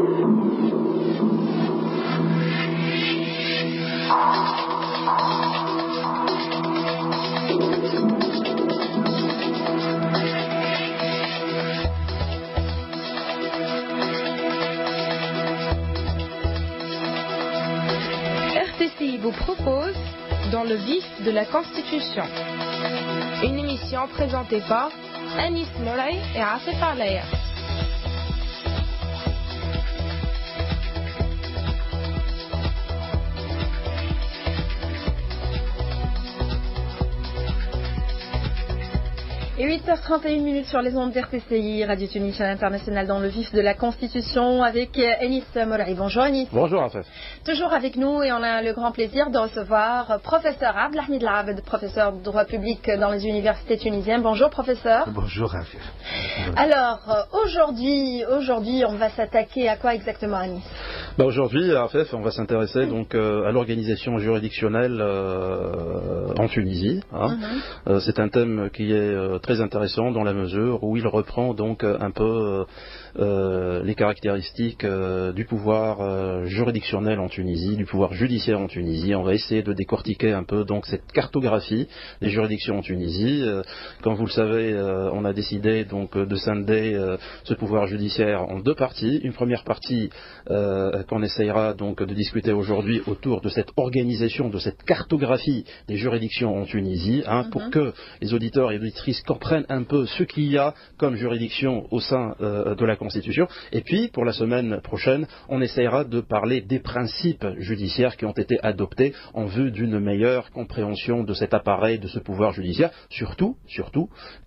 RTCI vous propose Dans le vif de la Constitution. Une émission présentée par Anis Moulay et Asif Alaya. Et 8h31 sur les ondes d'RTCI, Radio Tunisien International, dans le vif de la Constitution, avec Anis Moulay. Bonjour Anis. Bonjour Afef. Toujours avec nous, et on a le grand plaisir de recevoir professeur Abdelhamid Labed, professeur de droit public dans les universités tunisiennes. Bonjour professeur. Bonjour Afef. Alors, aujourd'hui, on va s'attaquer à quoi exactement, Anis? Aujourd'hui, Afef, on va s'intéresser donc à l'organisation juridictionnelle en Tunisie. C'est un thème qui est très intéressant dans la mesure où il reprend donc un peu les caractéristiques du pouvoir juridictionnel en Tunisie, du pouvoir judiciaire en Tunisie. On va essayer de décortiquer un peu donc cette cartographie des juridictions en Tunisie. Comme vous le savez, on a décidé donc de scinder ce pouvoir judiciaire en deux parties. Une première partie qu'on essayera donc de discuter aujourd'hui autour de cette organisation, de cette cartographie des juridictions en Tunisie, pour que les auditeurs et auditrices comprennent un peu ce qu'il y a comme juridiction au sein de la Constitution. Et puis, pour la semaine prochaine, on essayera de parler des principes judiciaires qui ont été adoptés en vue d'une meilleure compréhension de cet appareil, de ce pouvoir judiciaire. Surtout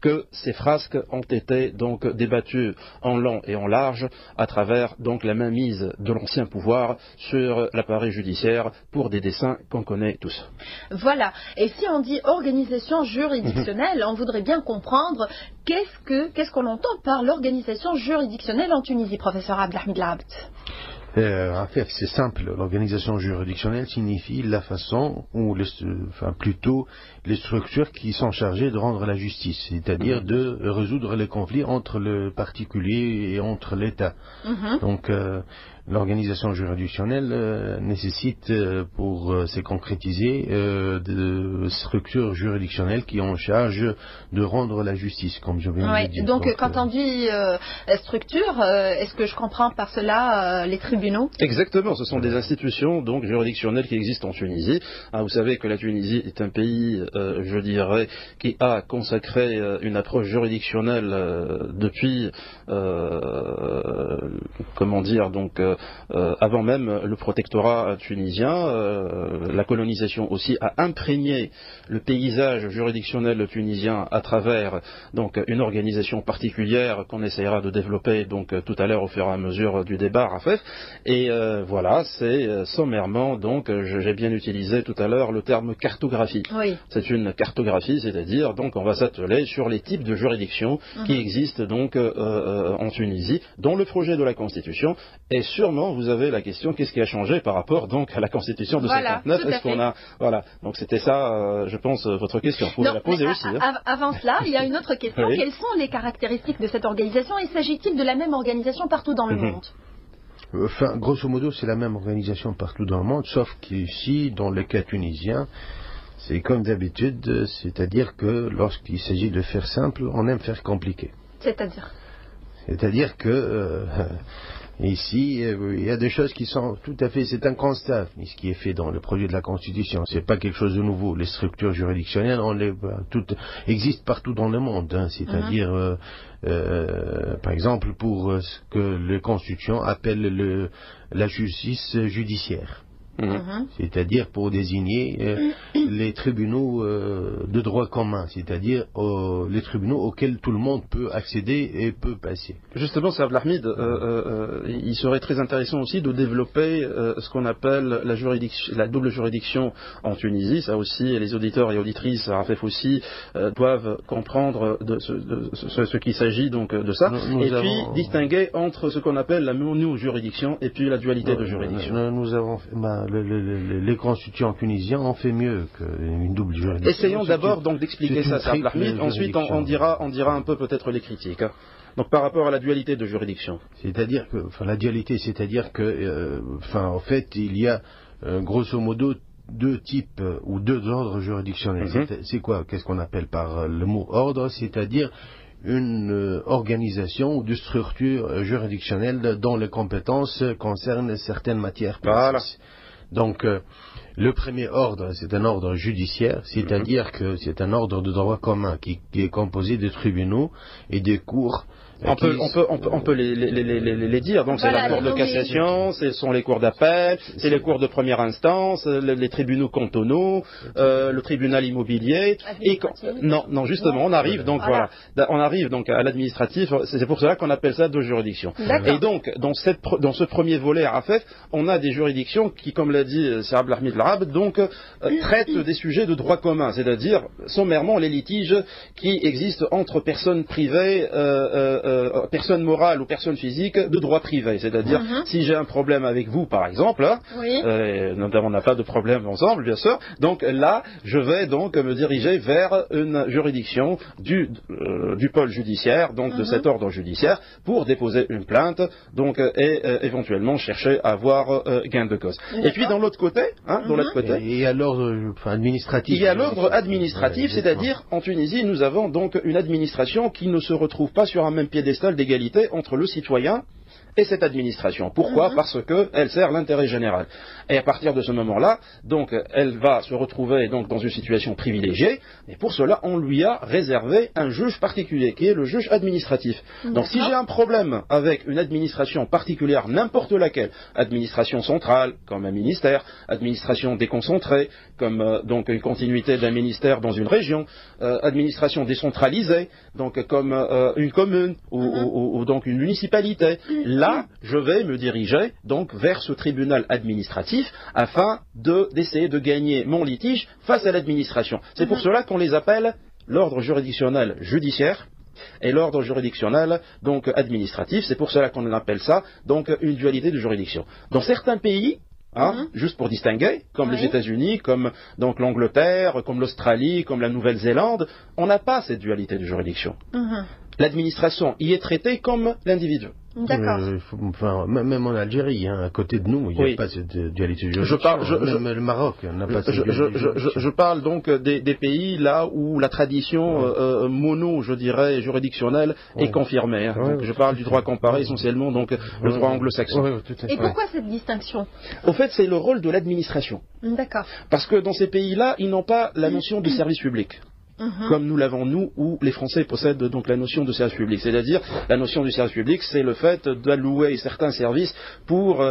que ces frasques ont été donc débattues en long et en large à travers donc la mainmise de l'ancien pouvoir sur l'appareil judiciaire pour des desseins qu'on connaît tous. Voilà. Et si on dit organisation juridictionnelle, on voudrait bien comprendre qu'est-ce qu'on entend par l'organisation juridictionnelle en Tunisie, professeur Abdelhamid Labed. En fait, c'est simple. L'organisation juridictionnelle signifie la façon ou plutôt les structures qui sont chargées de rendre la justice, c'est-à-dire de résoudre les conflits entre le particulier et entre l'État. Donc, l'organisation juridictionnelle nécessite, pour se concrétiser, de structures juridictionnelles qui ont en charge de rendre la justice, comme je viens de le dire. Donc, quand on dit structure, est-ce que je comprends par cela les tribunaux? Exactement, ce sont des institutions donc juridictionnelles qui existent en Tunisie. Vous savez que la Tunisie est un pays, je dirais, qui a consacré une approche juridictionnelle depuis, avant même le protectorat tunisien. La colonisation aussi a imprégné le paysage juridictionnel tunisien à travers donc une organisation particulière qu'on essaiera de développer donc tout à l'heure au fur et à mesure du débat, Rafef. Et voilà, c'est sommairement, donc j'ai bien utilisé tout à l'heure le terme cartographie. Oui. C'est une cartographie, c'est-à-dire donc on va s'atteler sur les types de juridictions qui existent donc en Tunisie dans le projet de la Constitution. Et sûrement vous avez la question, qu'est-ce qui a changé par rapport donc à la Constitution de 59? Est-ce qu'on a, voilà, donc c'était ça, je pense, votre question. Vous pouvez la poser aussi. Avant cela, il y a une autre question. Oui. Quelles sont les caractéristiques de cette organisation et s'agit-il de la même organisation partout dans le monde? Enfin, grosso modo, c'est la même organisation partout dans le monde, sauf qu'ici, dans le cas tunisien, c'est comme d'habitude, c'est-à-dire que lorsqu'il s'agit de faire simple, on aime faire compliqué. C'est-à-dire que ici, il y a des choses qui sont tout à fait, c'est un constat, ce qui est fait dans le projet de la Constitution. C'est pas quelque chose de nouveau. Les structures juridictionnelles, toutes existent partout dans le monde. C'est-à-dire, par exemple, pour ce que les constitutions appellent la justice judiciaire. C'est-à-dire pour désigner les tribunaux de droit commun, c'est-à-dire les tribunaux auxquels tout le monde peut accéder et peut passer. Justement, Sir Abdelhamid, il serait très intéressant aussi de développer ce qu'on appelle la double juridiction en Tunisie. Ça aussi, les auditeurs et auditrices, Rafef aussi, doivent comprendre de ce qu'il s'agit donc de ça. Distinguer entre ce qu'on appelle la mono-juridiction et puis la dualité de juridiction. Nous avons les constituants tunisiens ont fait mieux qu'une double juridiction. Essayons d'abord donc d'expliquer ça, Sir Abdelhamid. Ensuite, on dira un peu peut-être les critiques. Donc par rapport à la dualité de juridiction. C'est-à-dire que, la dualité, c'est-à-dire que, en fait, il y a grosso modo deux types ou deux ordres juridictionnels. C'est quoi? Qu'est-ce qu'on appelle par le mot ordre? C'est-à-dire une organisation ou de structure juridictionnelle dont les compétences concernent certaines matières précises. Donc, le premier ordre, c'est un ordre judiciaire, c'est-à-dire que c'est un ordre de droit commun qui est composé de tribunaux et de cours. On peut les dire. Donc c'est la cour de cassation, ce sont les cours d'appel, c'est les cours de première instance, les tribunaux cantonaux, le tribunal immobilier. Et non, justement, on arrive donc à l'administratif. C'est pour cela qu'on appelle ça deux juridictions. Et donc dans ce premier volet RAFEF, on a des juridictions qui, comme l'a dit Sir Abdelhamid Larab, donc traitent des sujets de droit commun, c'est-à-dire sommairement les litiges qui existent entre personnes privées. Personne morale ou personne physique de droit privé, c'est-à-dire si j'ai un problème avec vous par exemple, on n'a pas de problème ensemble bien sûr, donc là je vais donc me diriger vers une juridiction du pôle judiciaire, donc de cet ordre judiciaire, pour déposer une plainte, donc et éventuellement chercher à avoir gain de cause. Et puis dans l'autre côté, il y a l'ordre administratif. Il y a l'ordre administratif, c'est-à-dire en Tunisie nous avons donc une administration qui ne se retrouve pas sur un même piédestal d'égalité entre le citoyen et cette administration. Pourquoi? Parce qu'elle sert l'intérêt général. Et à partir de ce moment-là, donc, elle va se retrouver donc dans une situation privilégiée, et pour cela, on lui a réservé un juge particulier, qui est le juge administratif. Donc, si j'ai un problème avec une administration particulière, n'importe laquelle, administration centrale, comme un ministère, administration déconcentrée, comme donc une continuité d'un ministère dans une région, administration décentralisée, donc comme une commune ou donc une municipalité, là, je vais me diriger donc vers ce tribunal administratif afin d'essayer de gagner mon litige face à l'administration. C'est pour cela qu'on les appelle l'ordre juridictionnel judiciaire et l'ordre juridictionnel donc administratif. C'est pour cela qu'on appelle ça donc une dualité de juridiction. Dans certains pays, juste pour distinguer, comme les États-Unis, comme donc l'Angleterre, comme l'Australie, comme la Nouvelle-Zélande, on n'a pas cette dualité de juridiction. L'administration y est traitée comme l'individu. D'accord. Même en Algérie, à côté de nous, il n'y a pas cette dualité juridique. Même le Maroc n'a pas cette dualité juridique. Je parle donc des pays là où la tradition mono, je dirais, juridictionnelle est confirmée. Donc, je parle du droit comparé essentiellement, donc le droit anglo-saxon. Et pourquoi cette distinction? Au fait, c'est le rôle de l'administration. D'accord. Parce que dans ces pays-là, ils n'ont pas la notion de service public. Comme nous l'avons nous, où les Français possèdent donc la notion de service public. C'est-à-dire, la notion du service public, c'est le fait d'allouer certains services pour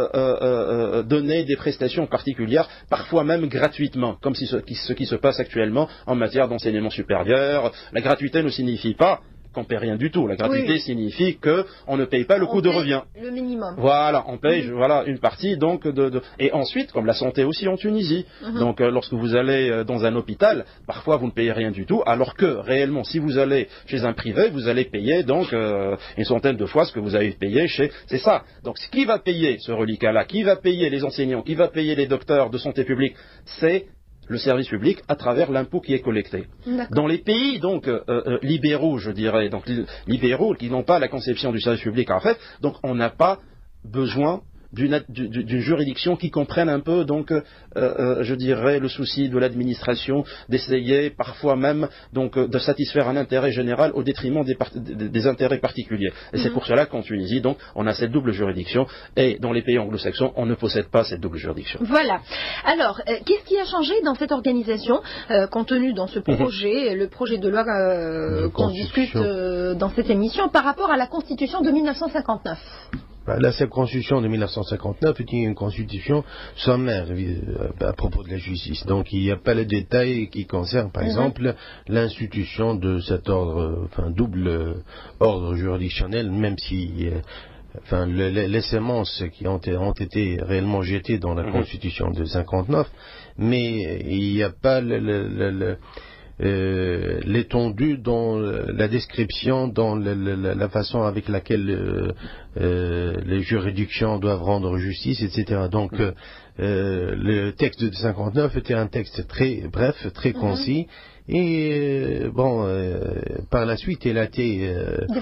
donner des prestations particulières, parfois même gratuitement, comme ce qui se passe actuellement en matière d'enseignement supérieur. La gratuité ne signifie pas qu'on ne paie rien du tout. La gratuité signifie qu'on ne paye pas le coût de revient. Le minimum. Voilà, on paye une partie donc et ensuite, comme la santé aussi en Tunisie. Donc lorsque vous allez dans un hôpital, parfois vous ne payez rien du tout, alors que réellement, si vous allez chez un privé, vous allez payer donc une centaine de fois ce que vous avez payé chez. C'est ça. Donc qui va payer ce reliquat-là? Qui va payer les enseignants? Qui va payer les docteurs de santé publique? C'est le service public à travers l'impôt qui est collecté. Dans les pays donc libéraux, je dirais, donc libéraux qui n'ont pas la conception du service public en fait, donc on n'a pas besoin d'une juridiction qui comprenne un peu donc je dirais le souci de l'administration d'essayer parfois même donc de satisfaire un intérêt général au détriment des intérêts particuliers. Et c'est pour cela qu'en Tunisie donc on a cette double juridiction et dans les pays anglo-saxons on ne possède pas cette double juridiction. Voilà. Alors qu'est-ce qui a changé dans cette organisation contenu dans ce projet, le projet de loi qu'on discute dans cette émission par rapport à la Constitution de 1959? La Constitution de 1959 est une constitution sommaire à propos de la justice. Donc il n'y a pas les détails qui concernent, par exemple, l'institution de cet ordre, double ordre juridictionnel, même si les semences qui ont été réellement jetées dans la Constitution de 59, mais il n'y a pas l'étendue dans la description, dans la façon avec laquelle les juridictions doivent rendre justice, etc. Donc le texte de 59 était un texte très bref, très concis. Et par la suite, il a été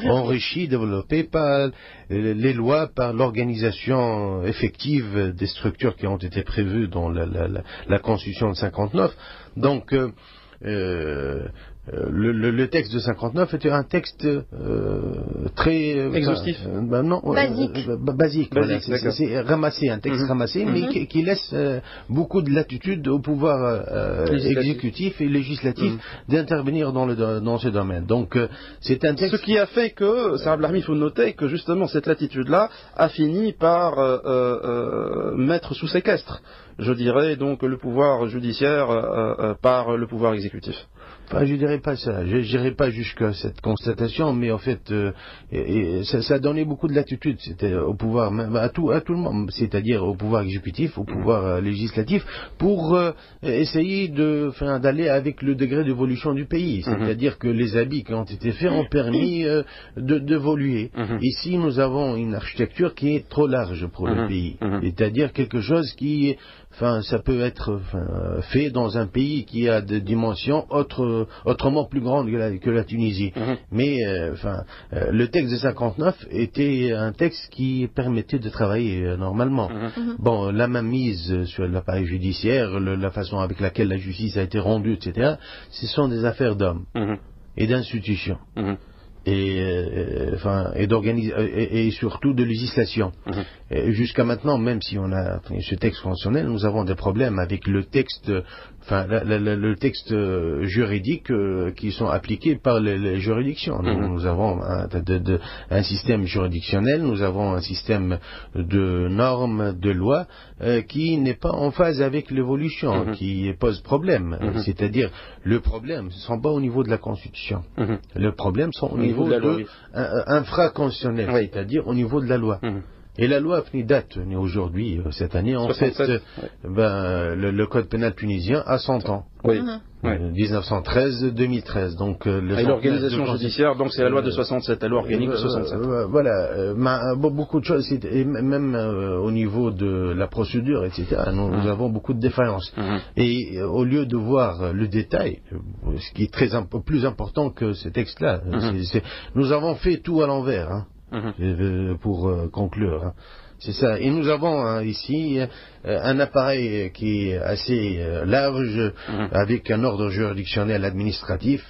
enrichi, développé par les lois, par l'organisation effective des structures qui ont été prévues dans la Constitution de 59. Donc, le texte de 59 était un texte très exhaustif. Basique. Voilà, c'est ramassé, un texte ramassé, mais qui laisse beaucoup de latitude au pouvoir exécutif et législatif d'intervenir dans ce domaine. Donc c'est un texte. Ce qui a fait que, Sarah Blahmi, il faut noter que justement cette latitude-là a fini par mettre sous séquestre, je dirais, donc le pouvoir judiciaire par le pouvoir exécutif. Enfin, je dirais pas ça. Je dirais pas jusqu'à cette constatation, mais en fait, ça donnait beaucoup de latitude. C'était au pouvoir, même à tout le monde, c'est-à-dire au pouvoir exécutif, au pouvoir législatif, pour essayer d'aller avec le degré d'évolution du pays. C'est-à-dire que les habits qui ont été faits ont permis d'évoluer. Ici, nous avons une architecture qui est trop large pour le pays. C'est-à-dire quelque chose qui, ça peut être fait dans un pays qui a des dimensions autrement plus grandes que la Tunisie. Mais le texte de 59 était un texte qui permettait de travailler normalement. Bon, la mainmise sur l'appareil judiciaire, la façon avec laquelle la justice a été rendue, etc., ce sont des affaires d'hommes et d'institutions. Et surtout de législation. Jusqu'à maintenant, même si on a ce texte constitutionnel, nous avons des problèmes avec le texte, le texte juridique qui sont appliqués par les juridictions. Nous avons un système juridictionnel, nous avons un système de normes, de lois qui n'est pas en phase avec l'évolution, qui pose problème. C'est-à-dire, le problème ne sont pas au niveau de la Constitution. Le problème sont au niveau de infraconstitutionnel, c'est-à-dire au niveau de la loi. Et la loi date aujourd'hui, cette année, en 67, le code pénal tunisien a 100 ans. 1913-2013. Donc et l'organisation judiciaire, donc c'est la loi de 67, la loi organique de 67. Beaucoup de choses, et même au niveau de la procédure, etc., nous avons beaucoup de défaillances. Et au lieu de voir le détail, ce qui est plus important que ce texte-là, nous avons fait tout à l'envers, pour conclure. C'est ça. Et nous avons ici un appareil qui est assez large, avec un ordre juridictionnel administratif,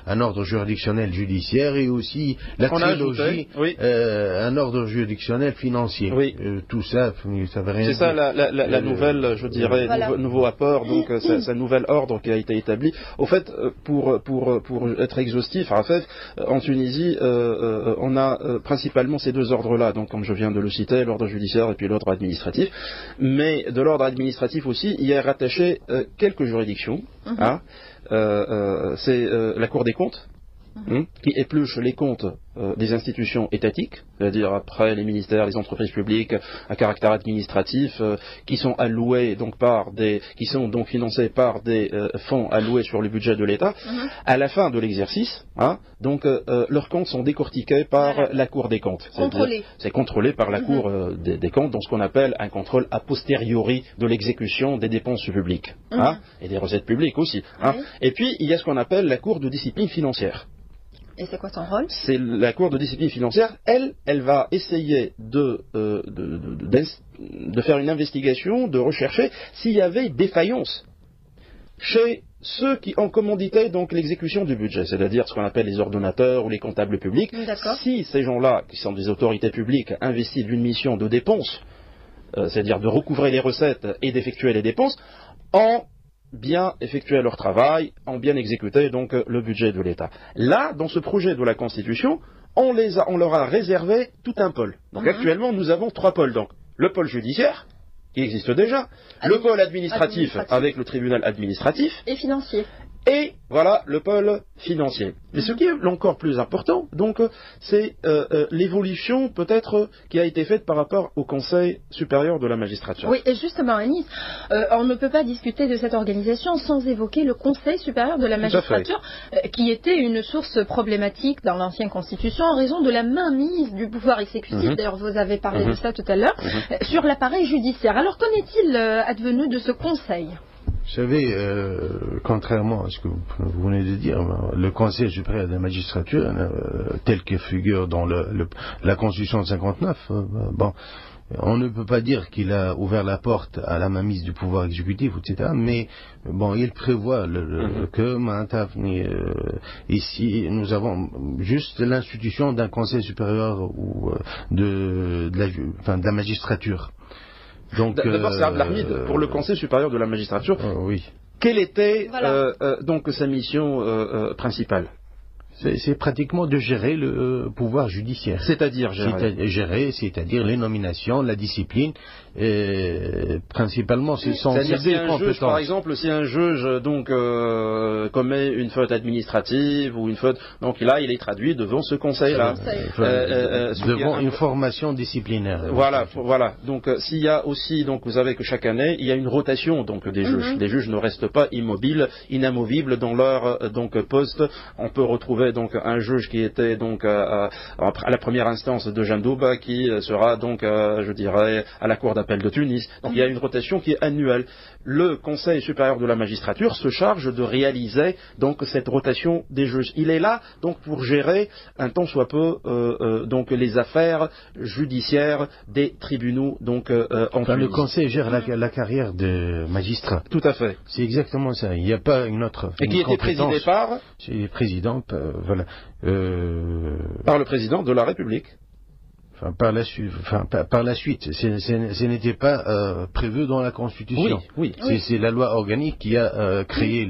un ordre juridictionnel judiciaire et aussi la trilogie, un ordre juridictionnel financier. Tout ça, ça veut rien dire. C'est ça la nouvelle, je dirais, nouveau apport, donc c'est un nouvel ordre qui a été établi. Au fait, pour être exhaustif, en Tunisie, on a principalement ces deux ordres-là, donc comme je viens de le citer, l'ordre judiciaire et puis l'ordre administratif, mais de l'ordre administratif aussi, il y a rattaché quelques juridictions. C'est la Cour des comptes, qui épluche les comptes des institutions étatiques, c'est-à-dire après les ministères, les entreprises publiques à caractère administratif, qui sont alloués donc qui sont donc financés par des fonds alloués sur le budget de l'État. À la fin de l'exercice, leurs comptes sont décortiqués par la Cour des comptes. C'est contrôlé par la Cour des comptes, dans ce qu'on appelle un contrôle a posteriori de l'exécution des dépenses publiques, et des recettes publiques aussi. Et puis il y a ce qu'on appelle la Cour de discipline financière. Et c'est quoi son rôle? C'est la Cour de discipline financière. Elle va essayer de faire une investigation, de rechercher s'il y avait défaillance chez ceux qui ont commandité donc l'exécution du budget, c'est-à-dire ce qu'on appelle les ordonnateurs ou les comptables publics. Si ces gens-là, qui sont des autorités publiques, investis d'une mission de dépense, c'est-à-dire de recouvrer les recettes et d'effectuer les dépenses, ont bien effectué leur travail, ont bien exécuté donc le budget de l'État. Là, dans ce projet de la Constitution, on leur a réservé tout un pôle. Donc actuellement, nous avons 3 pôles. Donc le pôle judiciaire, qui existe déjà, le pôle administratif avec le tribunal administratif, et financier. et voilà le pôle financier. Mais ce qui est encore plus important, donc, c'est l'évolution peut-être qui a été faite par rapport au Conseil supérieur de la magistrature. Oui, et justement, Anis, on ne peut pas discuter de cette organisation sans évoquer le Conseil supérieur de la magistrature, qui était une source problématique dans l'ancienne Constitution en raison de la mainmise du pouvoir exécutif. D'ailleurs, vous avez parlé de ça tout à l'heure, sur l'appareil judiciaire. Alors, qu'en est-il advenu de ce Conseil ? Vous savez, contrairement à ce que vous venez de dire, le Conseil supérieur de la magistrature, tel que figure dans la Constitution de 59, on ne peut pas dire qu'il a ouvert la porte à la mainmise du pouvoir exécutif, etc. Mais bon, il prévoit que ici nous avons juste l'institution d'un Conseil supérieur ou de la magistrature. Donc, d'abord, c'est Abdelhamid, pour le Conseil supérieur de la magistrature. Oui. Quelle était donc sa mission principale ? C'est pratiquement de gérer le pouvoir judiciaire. C'est-à-dire gérer. C'est-à-dire les nominations, la discipline, principalement c'est son juge, par exemple, si un juge donc commet une faute administrative ou une faute, donc là il est traduit devant ce conseil-là, devant une formation disciplinaire. Voilà. Donc s'il y a aussi, donc vous savez que chaque année il y a une rotation donc des juges. Les juges ne restent pas immobiles, inamovibles dans leur donc poste. On peut retrouver donc un juge qui était donc à la première instance de Jandouba qui sera donc je dirais à la cour d'appel de Tunis. Donc il y a une rotation qui est annuelle. Le Conseil supérieur de la magistrature se charge de réaliser donc cette rotation des juges. Il est là donc pour gérer un tant soit peu donc les affaires judiciaires des tribunaux donc en Tunisie. Le Conseil gère la carrière de magistrat. Tout à fait. C'est exactement ça. Il n'y a pas une autre. Et qui était présidé par par le président de la République. Par la suite, ce n'était pas prévu dans la Constitution. Oui. C'est la loi organique qui a créé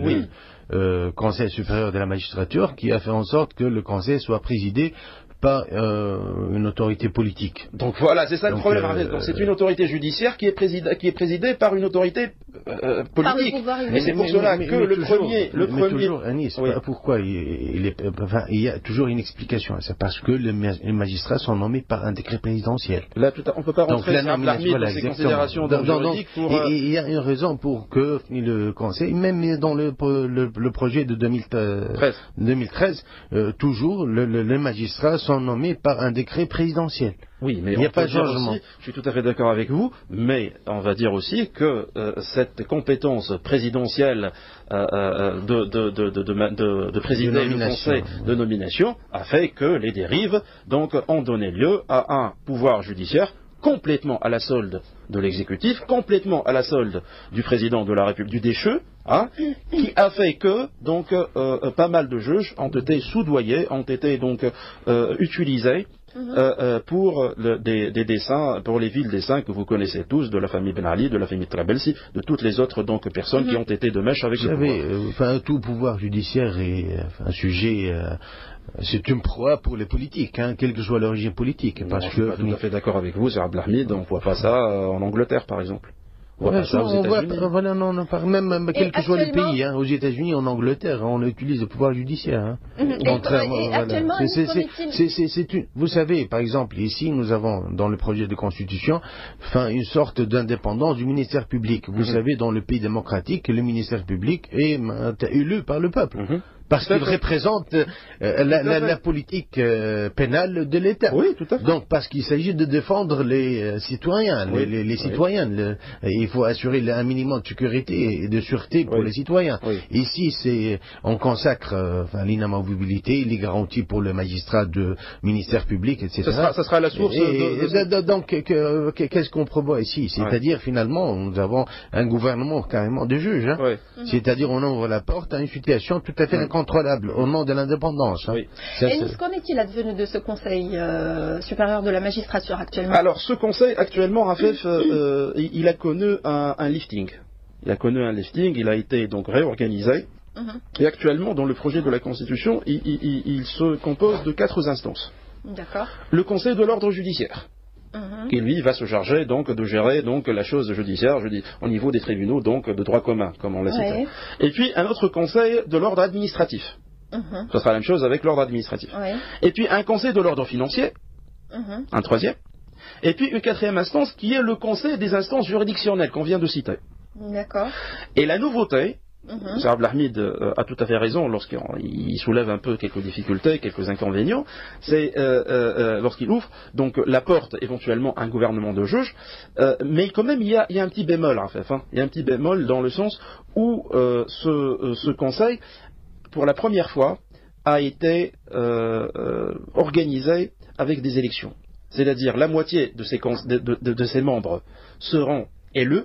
le Conseil supérieur de la magistrature, qui a fait en sorte que le Conseil soit présidé par une autorité politique. Donc voilà, c'est ça le problème. Donc c'est une autorité judiciaire qui est présidée par une autorité politique. Et c'est pour cela que le premier. Anis, pourquoi il y a toujours une explication. C'est parce que les magistrats sont nommés par un décret présidentiel. Là, on ne peut pas rentrer dans ces considérations juridiques. Il y a une raison pour que le Conseil, même dans le projet de 2013, toujours les magistrats sont nommés par un décret présidentiel. Oui, mais il n'y a pas de changement. Je suis tout à fait d'accord avec vous, mais on va dire aussi que cette compétence présidentielle de présider le Conseil de nomination a fait que les dérives donc ont donné lieu à un pouvoir judiciaire complètement à la solde de l'exécutif, complètement à la solde du président de la République, du déchu, qui a fait que donc pas mal de juges ont été soudoyés, ont été donc utilisés pour des dessins, pour les villes dessins que vous connaissez tous, de la famille Ben Ali, de la famille Trabelsi, de toutes les autres donc personnes qui ont été de mèche avec le pouvoir. Tout pouvoir judiciaire est un sujet. C'est une proie pour les politiques, quelle que soit l'origine politique. Je suis pas tout à fait d'accord avec vous, c'est Abdelhamid, on ne voit pas ça en Angleterre par exemple. Même quel que soit le pays, aux États-Unis, en Angleterre, on utilise le pouvoir judiciaire. Vous savez, par exemple, ici, nous avons dans le projet de constitution une sorte d'indépendance du ministère public. Vous savez, dans le pays démocratique, le ministère public est élu par le peuple. Parce qu'il représente la politique pénale de l'État. Oui, tout à fait. Donc, parce qu'il s'agit de défendre les citoyens, les citoyennes. Il faut assurer un minimum de sécurité et de sûreté pour les citoyens. Ici, on consacre l'inamovibilité, les garanties pour le magistrat de ministère public, etc. Ça sera la source Donc, qu'est-ce qu'on prévoit ici? C'est-à-dire, finalement, nous avons un gouvernement carrément de juges. C'est-à-dire, on ouvre la porte à une situation tout à fait incontrôlable au nom de l'indépendance. Et qu'en est-il advenu de ce Conseil supérieur de la magistrature actuellement? Alors, ce Conseil actuellement, Rafef, il a connu un lifting. Il a été donc réorganisé. Et actuellement, dans le projet de la Constitution, il se compose de 4 instances. D'accord. Le Conseil de l'ordre judiciaire. qui lui va se charger donc de gérer donc la chose judiciaire, je dis au niveau des tribunaux donc de droit commun, comme on l'a cité. Et puis un autre conseil de l'ordre administratif. Ce sera la même chose avec l'ordre administratif. Et puis un conseil de l'ordre financier, un troisième. Et puis une quatrième instance qui est le conseil des instances juridictionnelles qu'on vient de citer. D'accord. Et la nouveauté, M. Abdelhamid a tout à fait raison lorsqu'il soulève un peu quelques difficultés, quelques inconvénients, c'est lorsqu'il ouvre donc la porte éventuellement à un gouvernement de juges, mais quand même il y a un petit bémol en fait, il y a un petit bémol dans le sens où ce conseil, pour la première fois, a été organisé avec des élections. C'est-à-dire la moitié de ses membres seront élus,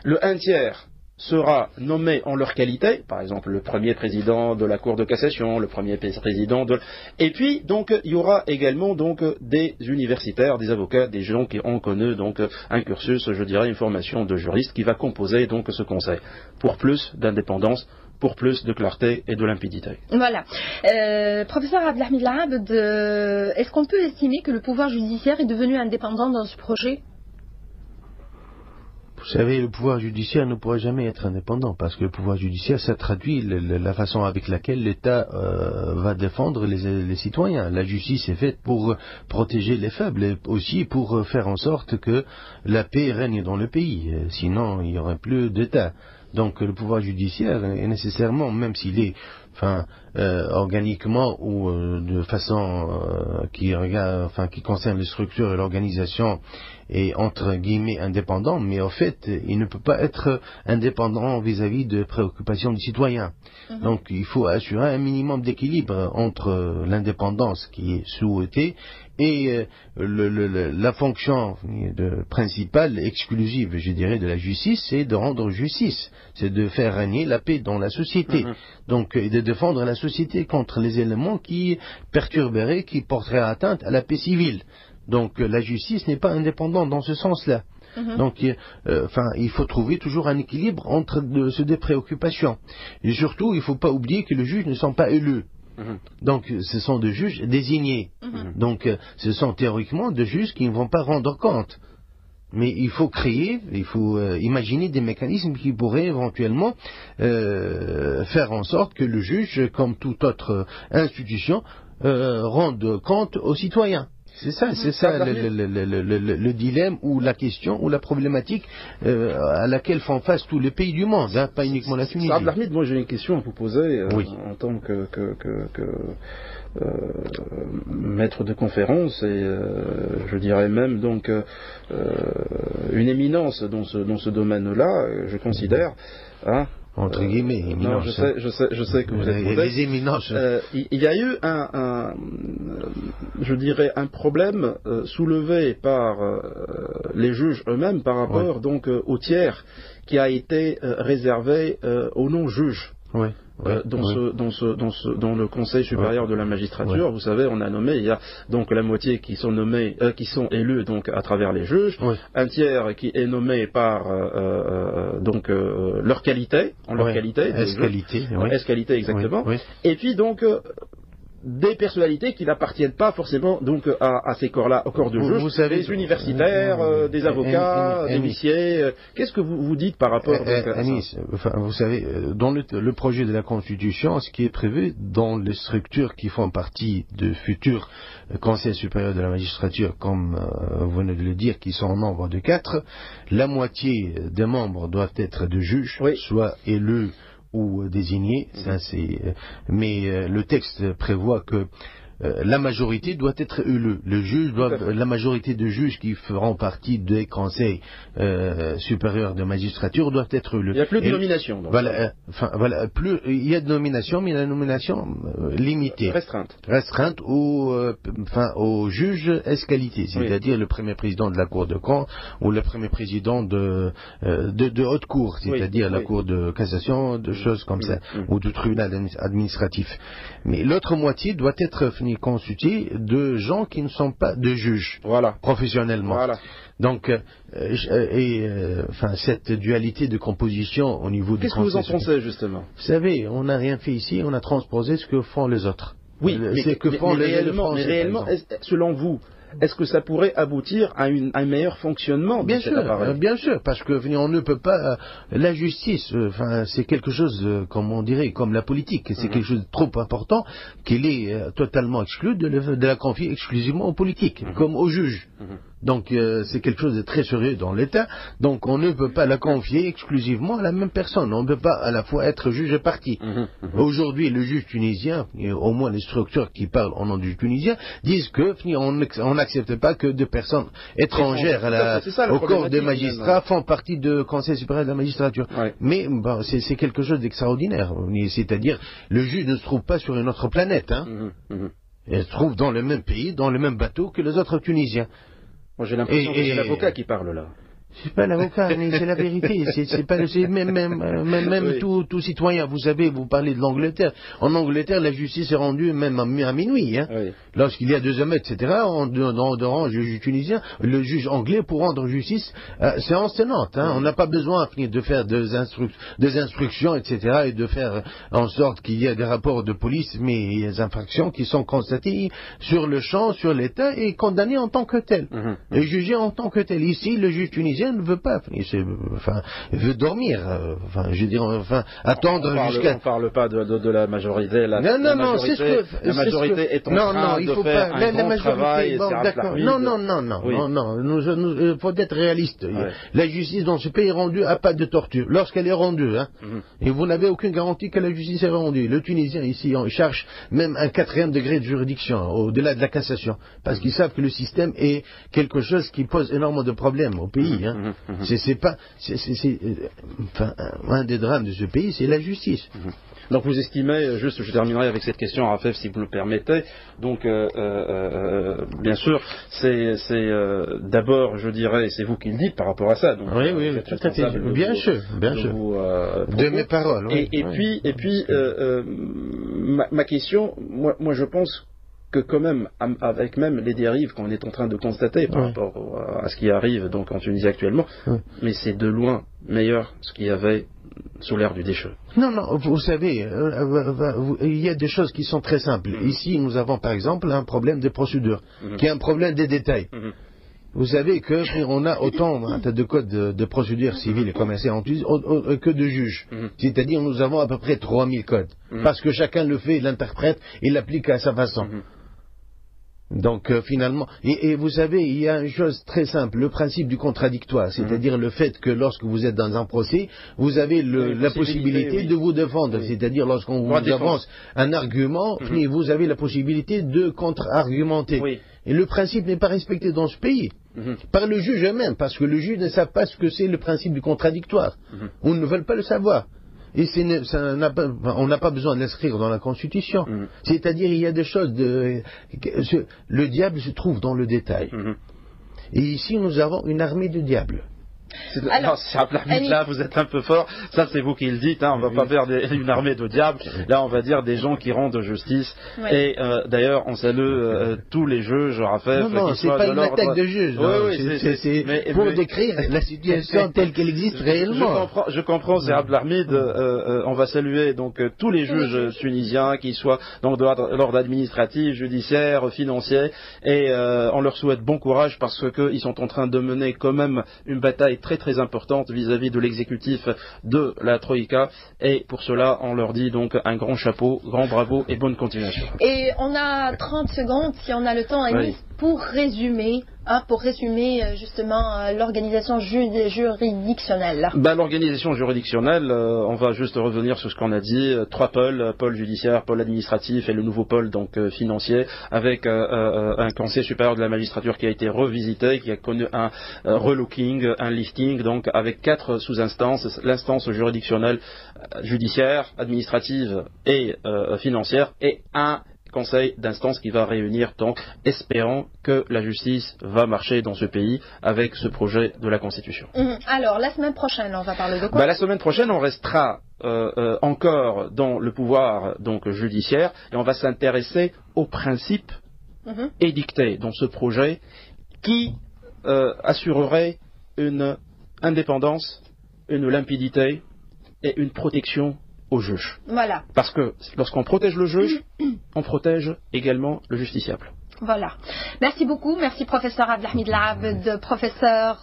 le un tiers sera nommé en leur qualité, par exemple le premier président de la Cour de cassation, le premier président de... Et puis, donc, il y aura également donc des universitaires, des avocats, des gens qui ont connu donc un cursus, je dirais, une formation de juriste qui va composer donc ce conseil pour plus d'indépendance, pour plus de clarté et de limpidité. Voilà. Professeur Abdelhamid Labd, est-ce qu'on peut estimer que le pouvoir judiciaire est devenu indépendant dans ce projet ? Vous savez, le pouvoir judiciaire ne pourra jamais être indépendant parce que le pouvoir judiciaire, ça traduit la façon avec laquelle l'État va défendre les citoyens. La justice est faite pour protéger les faibles et aussi pour faire en sorte que la paix règne dans le pays. Sinon, il n'y aurait plus d'État. Donc le pouvoir judiciaire est nécessairement, même s'il est organiquement ou de façon qui concerne les structures et l'organisation, est entre guillemets indépendant, mais en fait il ne peut pas être indépendant vis-à-vis de préoccupations des citoyens. Donc il faut assurer un minimum d'équilibre entre l'indépendance qui est souhaitée et la fonction principale, exclusive, je dirais, de la justice, c'est de rendre justice, c'est de faire régner la paix dans la société, donc et de défendre la société contre les éléments qui perturberaient, qui porteraient atteinte à la paix civile. Donc la justice n'est pas indépendante dans ce sens-là. Donc il faut trouver toujours un équilibre entre ces deux préoccupations. Et surtout, il ne faut pas oublier que les juges ne sont pas élus. Donc ce sont des juges désignés. Donc ce sont théoriquement des juges qui ne vont pas rendre compte. Mais il faut imaginer des mécanismes qui pourraient éventuellement faire en sorte que le juge, comme toute autre institution, rende compte aux citoyens. C'est ça le dilemme ou la question ou la problématique à laquelle font face tous les pays du monde, pas uniquement la Tunisie. Abdelhamid, moi j'ai une question à vous poser en tant que maître de conférence et je dirais même donc une éminence dans ce domaine-là, je considère. Entre guillemets, éminence. Non, je sais que vous êtes des éminences. Il y a eu je dirais un problème soulevé par les juges eux-mêmes par rapport donc au tiers qui a été réservé aux non-juges. Dans le Conseil supérieur de la magistrature, vous savez, on a nommé, il y a donc la moitié qui sont nommés, qui sont élus donc à travers les juges, un tiers qui est nommé par leur qualité, S-qualité exactement, et puis donc des personnalités qui n'appartiennent pas forcément donc à ces corps-là, au corps de juges, vous savez, des universitaires, des avocats, des huissiers. Qu'est-ce que vous dites par rapport à ça? Vous savez, dans le projet de la Constitution, ce qui est prévu dans les structures qui font partie de futurs Conseils supérieurs de la magistrature, comme vous venez de le dire, qui sont au nombre de 4, la moitié des membres doivent être de juges, soit élus ou désigné, mais le texte prévoit que la majorité doit être élue. La majorité de juges qui feront partie des conseils supérieurs de magistrature doivent être élus. Il n'y a plus de nomination. Donc. Il y a de nomination, mais la nomination limitée. Restreinte aux juges S-qualité, c'est-à-dire le premier président de la Cour de Caen ou le premier président de haute cour, c'est-à-dire la Cour de cassation, de choses comme ça, ou du tribunal administratif. Mais l'autre moitié doit être constitué de gens qui ne sont pas de juges professionnellement. Donc, cette dualité de composition au niveau du Conseil. Qu'est-ce que vous en pensez justement? Vous savez, on n'a rien fait ici, on a transposé ce que font les autres. Oui, mais réellement, selon vous, est-ce que ça pourrait aboutir à un meilleur fonctionnement de cet appareil? Bien sûr, parce que on ne peut pas... la justice, c'est quelque chose, comme on dirait, comme la politique, c'est quelque chose de trop important qu'il est totalement exclu de la confier exclusivement aux politiques, comme aux juges. Donc c'est quelque chose de très sérieux dans l'État, donc on ne peut pas la confier exclusivement à la même personne, on ne peut pas à la fois être juge et partie. Aujourd'hui, le juge tunisien, et au moins les structures qui parlent au nom du Tunisien, disent que on n'accepte pas que des personnes étrangères au corps des magistrats font partie du Conseil supérieur de la magistrature. Ouais. Mais c'est quelque chose d'extraordinaire, c'est-à-dire le juge ne se trouve pas sur une autre planète, il se trouve dans le même pays, dans le même bateau que les autres Tunisiens. Moi, j'ai l'impression que c'est l'avocat qui parle là. C'est pas l'avocat, c'est la vérité. C'est même tout citoyen. Vous savez, vous parlez de l'Angleterre. En Angleterre, la justice est rendue même à minuit. Oui. Lorsqu'il y a 2 hommes, etc., on rend le juge tunisien, le juge anglais pour rendre justice, séance tenante. On n'a pas besoin de faire des instructions, etc., et de faire en sorte qu'il y ait des rapports de police, mais il y a des infractions qui sont constatées sur le champ, sur l'État, et condamnées en tant que telles. Et jugées en tant que telles. Ici, le juge tunisien ne veut pas, il veut dormir, attendre jusqu'à... On ne parle pas de la majorité, la majorité est en train de faire un bon travail. Il faut être réaliste. Ouais. La justice dans ce pays est rendue à pas de torture. Lorsqu'elle est rendue, et vous n'avez aucune garantie que la justice est rendue. Le Tunisien ici, on cherche même un 4e degré de juridiction, au-delà de la cassation, parce qu'ils savent que le système est quelque chose qui pose énormément de problèmes au pays. Un des drames de ce pays, c'est la justice. Donc vous estimez, juste je terminerai avec cette question, Rafef, si vous le permettez, donc bien sûr, c'est d'abord, je dirais, c'est vous qui le dites par rapport à ça. Donc, oui, tout à fait, bien sûr. De mes paroles. Et puis, ma question, moi je pense que quand même, avec même les dérives qu'on est en train de constater par rapport à ce qui arrive donc en Tunisie actuellement, mais c'est de loin meilleur ce qu'il y avait sous l'ère du déchet. Non, vous savez, il y a des choses qui sont très simples. Ici, nous avons par exemple un problème de procédure, qui est un problème des détails. Vous savez qu'on a autant de codes de procédure civile et commerciale en Tunisie que de juges. C'est-à-dire nous avons à peu près 3000 codes. Parce que chacun le fait, l'interprète et l'applique à sa façon. Donc finalement, et vous savez, il y a une chose très simple, le principe du contradictoire, c'est-à-dire le fait que lorsque vous êtes dans un procès, vous avez la possibilité de vous défendre, c'est-à-dire lorsqu'on vous avance un argument, vous avez la possibilité de contre-argumenter. Et le principe n'est pas respecté dans ce pays, par le juge même, parce que le juge ne sait pas ce que c'est le principe du contradictoire, ou ne veulent pas le savoir. Et on n'a pas besoin de l'inscrire dans la Constitution. C'est-à-dire, il y a des choses le diable se trouve dans le détail. Et ici, nous avons une armée de diables. Alors, là, vous êtes un peu fort. Ça, c'est vous qui le dites. On ne va pas faire une armée de diables. Là, on va dire des gens qui rendent justice. Et d'ailleurs, on salue tous les juges, Rafef. Non, c'est pas une attaque de juges. C'est pour décrire la situation telle qu'elle existe réellement. Je comprends, c'est Abdelhamid. On va saluer donc tous les juges tunisiens, qui soient donc de l'ordre administratif, judiciaire, financier, et on leur souhaite bon courage parce qu'ils sont en train de mener quand même une bataille très très importante vis-à-vis de l'exécutif de la Troïka, et pour cela on leur dit donc un grand chapeau, grand bravo et bonne continuation. Et on a 30 secondes si on a le temps, Anis, pour résumer justement l'organisation juridictionnelle. L'organisation juridictionnelle, on va juste revenir sur ce qu'on a dit, 3 pôles, pôle judiciaire, pôle administratif et le nouveau pôle donc financier, avec un conseil supérieur de la magistrature qui a été revisité, qui a connu un relooking, un lifting, donc avec 4 sous-instances, l'instance juridictionnelle, judiciaire, administrative et financière, et un conseil d'instance qui va réunir, donc espérant que la justice va marcher dans ce pays avec ce projet de la Constitution. Alors, la semaine prochaine, on va parler de quoi? La semaine prochaine, on restera encore dans le pouvoir donc judiciaire, et on va s'intéresser aux principes édictés dans ce projet qui assurerait une indépendance, une limpidité et une protection au juge. Voilà. Parce que lorsqu'on protège le juge, on protège également le justiciable. Voilà. Merci beaucoup. Merci professeur Abdelhamid Labed, professeur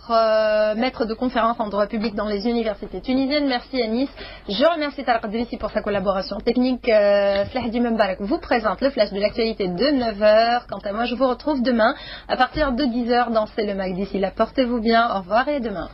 maître de conférences en droit public dans les universités tunisiennes. Merci Anis. Je remercie Tarek Drissi pour sa collaboration technique. Slahdi Membarek vous présente le flash de l'actualité de 9h. Quant à moi, je vous retrouve demain à partir de 10h dans C'est le Mag. D'ici là, portez-vous bien. Au revoir et à demain.